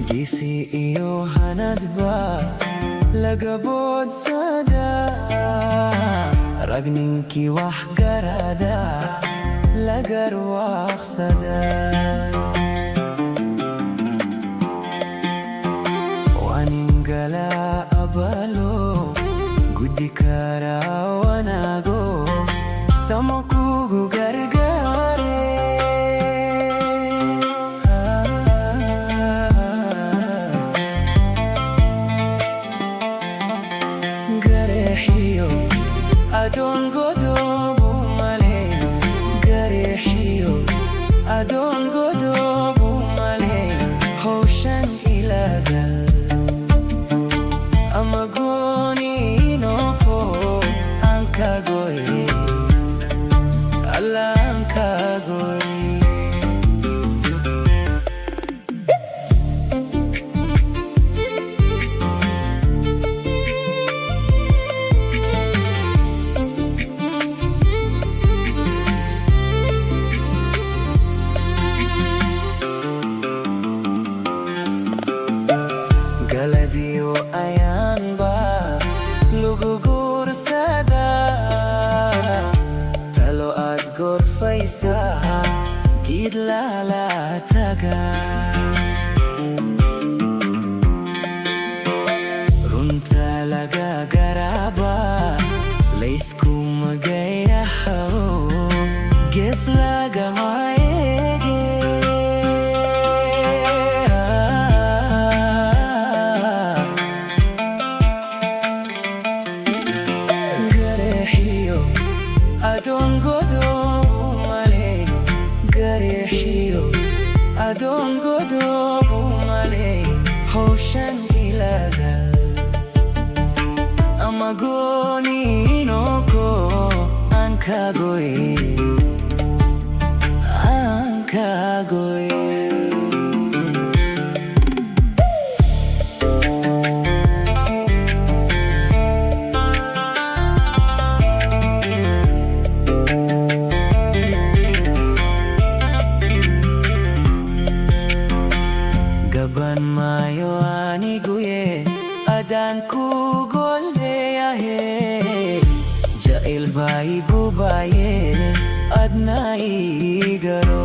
Gisi iyo hanad ba lagabod sada ragning kiwah garada lagarwak sada waningala abalo gudi karawanago samokugu gargare Adon godobu maleno garehiyo Adon godobu maleno hoshan ilagal amagoni inoko ankagoy Allah ankagoy Galadiyo ayan ba lugugur sada talo at gorfaysa gidlala taga runtalaga garaba lays kumagayahaw geslaga maege Adon godobu maleno garehiyo Adon godobu maleno hoshan ilagal amagoni inoko ankagoy ankagoy Gaban mayo aniguye adan ku golde ahe jail bai bubaye adna igaro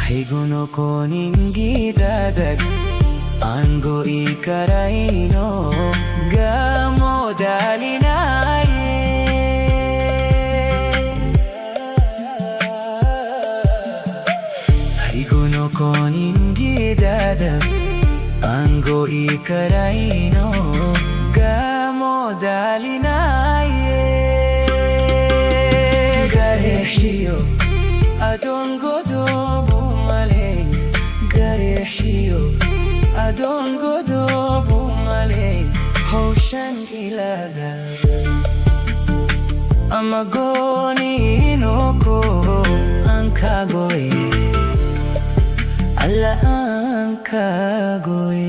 higuno koningi dadag ango ikaraino gamo dalinaye Higuno koningi dadag ango ikaraino gamo dalinaye garehiyo adon godobu maleno garehiyo adon godobu maleno hoshan ilagal amagoni inoko ankagoy Allah ankagoy